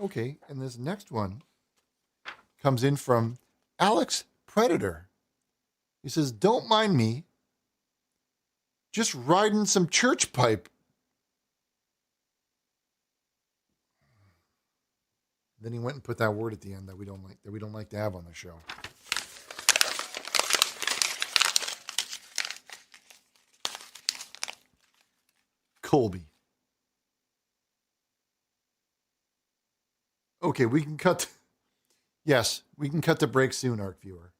Okay, and this next one comes in from Alex Predator. He says, don't mind me, just riding some church pipe. Then he went and put that word at the end that we don't like to have on the show. Colby. Okay, we can cut. Yes, we can cut the break soon, ARK viewer.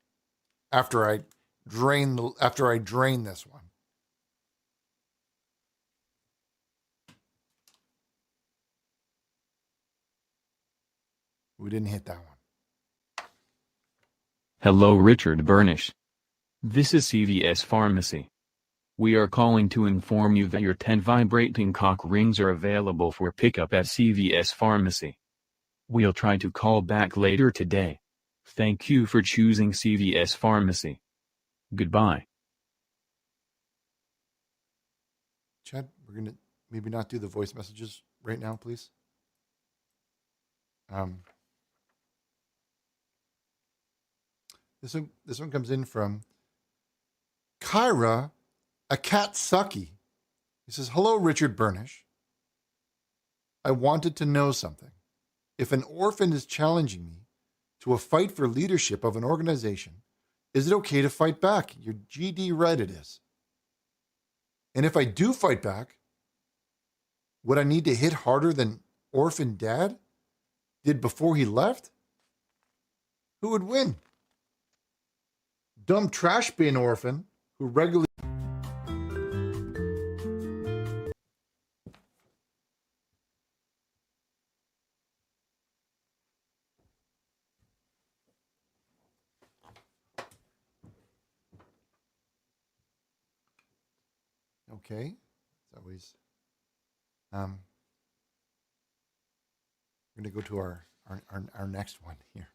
After I drain this one. We didn't hit that one. Hello, Richard Burnish. This is CVS Pharmacy. We are calling to inform you that your 10 vibrating cock rings are available for pickup at CVS Pharmacy. We'll try to call back later today. Thank you for choosing CVS Pharmacy. Goodbye. Chad, we're going to maybe not do the voice messages right now, please. This one comes in from Kyra Akatsuki. He says, hello, Richard Burnish. I wanted to know something. If an orphan is challenging me to a fight for leadership of an organization, is it okay to fight back? You're GD right it is. And if I do fight back, would I need to hit harder than orphan dad did before he left? Who would win? Dumb trash bin orphan who regularly... Okay, it's always... we're going to go to our next one here.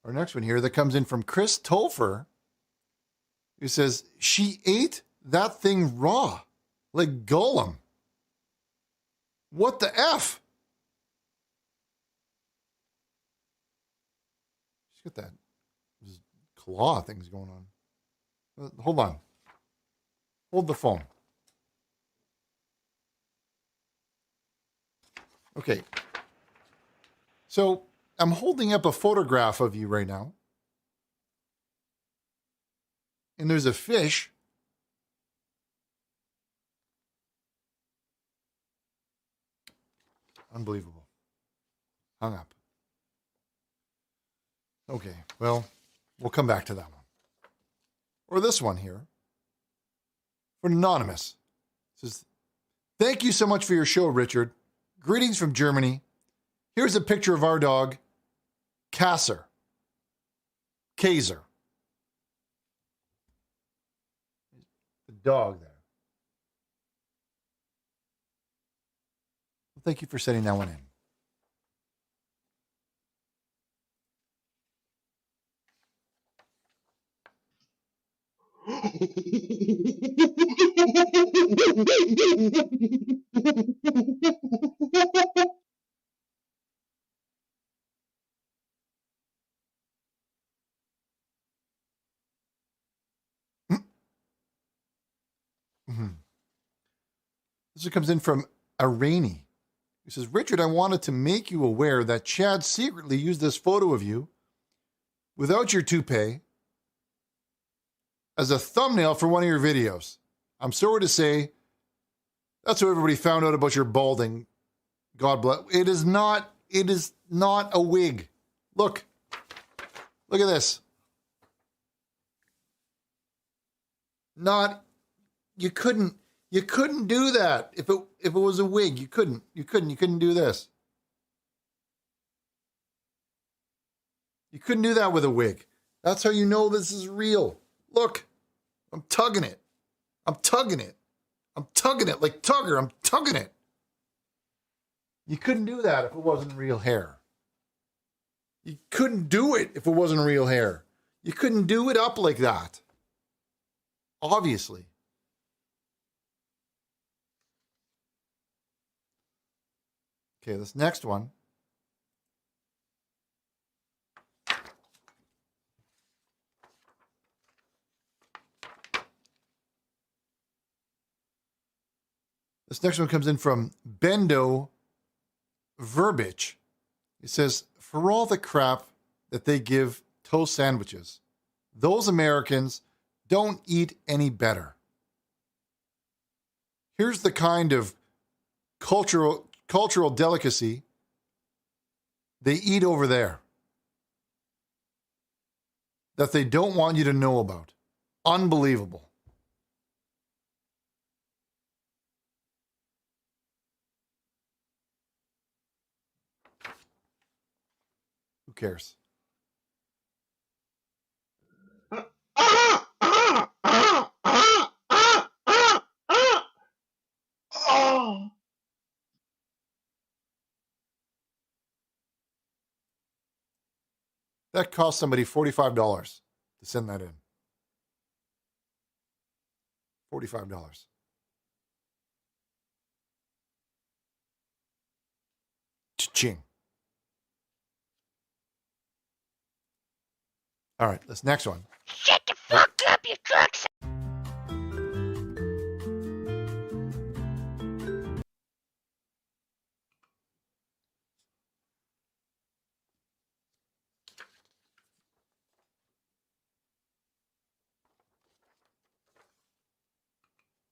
Our next one here that comes in from Chris Tolfer, who says, she ate that thing raw, like Gollum. What the F? She's got that claw things going on. Hold on. Hold the phone. Okay. So I'm holding up a photograph of you right now. And there's a fish. Unbelievable. Hung up. Okay, well, we'll come back to that one. Or this one here. From Anonymous. It says, thank you so much for your show, Richard. Greetings from Germany. Here's a picture of our dog, Kaiser. The dog there. Well, thank you for sending that one in. This one comes in from Irani. He says, Richard, I wanted to make you aware that Chad secretly used this photo of you without your toupee as a thumbnail for one of your videos. I'm sorry to say, that's how everybody found out about your balding. God bless. It is not a wig. Look at this. You couldn't do that. If it was a wig, you couldn't do this. You couldn't do that with a wig. That's how you know this is real. Look, I'm tugging it like Tugger. I'm tugging it. You couldn't do that if it wasn't real hair. You couldn't do it if it wasn't real hair. You couldn't do it up like that. Obviously. Okay, this next one. This next one comes in from Bendo Verbich. It says, for all the crap that they give toast sandwiches, those Americans don't eat any better. Here's the kind of cultural delicacy they eat over there that they don't want you to know about. Unbelievable. Who cares? That cost somebody $45 to send that in. $45. Cha-ching. All right, this next one. Shut the fuck up, you drugs!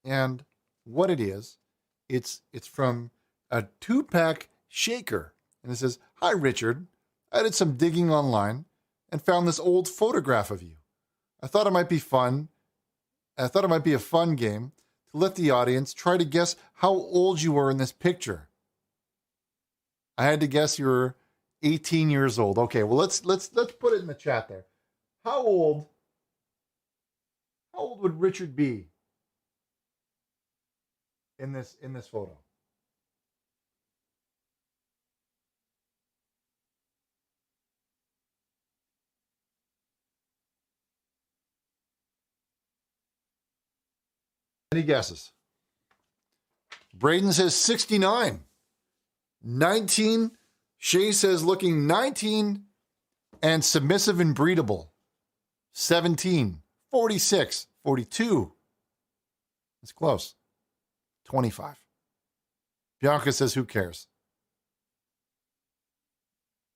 And what it is, it's from a 2-pack shaker. And it says, hi, Richard. I did some digging online and found this old photograph of you. I thought it might be fun. I thought it might be a fun game to let the audience try to guess how old you were in this picture. I had to guess you were 18 years old. Okay, well let's put it in the chat there. How old would Richard be in this photo? Any guesses? Braden says 69. 19. Shay says looking 19 and submissive and breedable. 17. 46. 42. It's close. 25. Bianca says, who cares?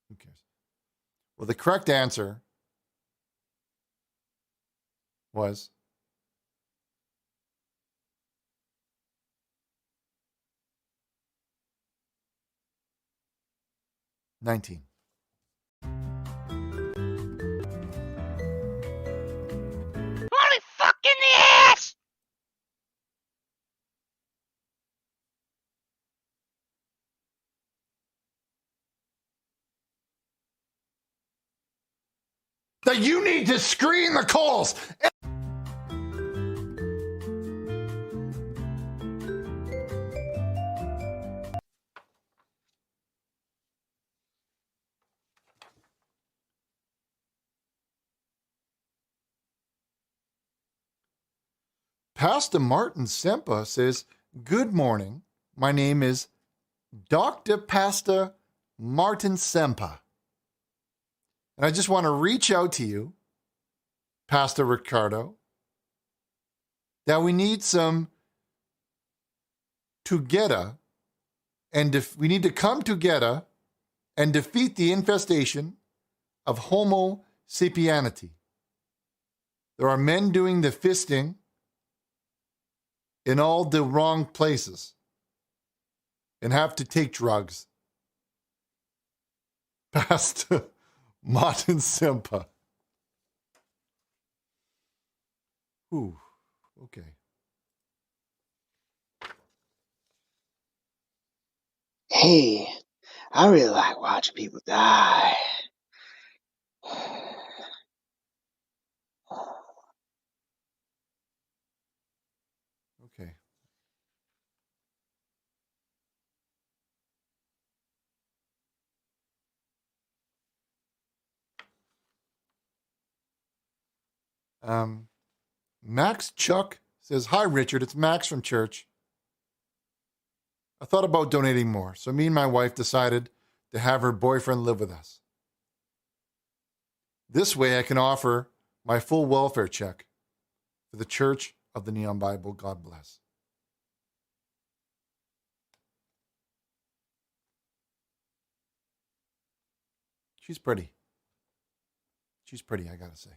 Who cares? Well, the correct answer was 19. Holy fuck in the ass! That you need to screen the calls. Pastor Martin Sempa says, good morning. My name is Dr. Pastor Martin Sempa. And I just want to reach out to you, Pastor Ricardo, that we need some together, and we need to come together and defeat the infestation of Homo sapienity. There are men doing the fisting in all the wrong places and have to take drugs. Pastor Martin Sempa. Ooh, okay. Hey, I really like watching people die. Okay. Max Chuck says, "Hi, Richard. It's Max from church. I thought about donating more, so me and my wife decided to have her boyfriend live with us. This way I can offer my full welfare check for the Church of the Neon Bible. God bless." She's pretty. She's pretty, I gotta say.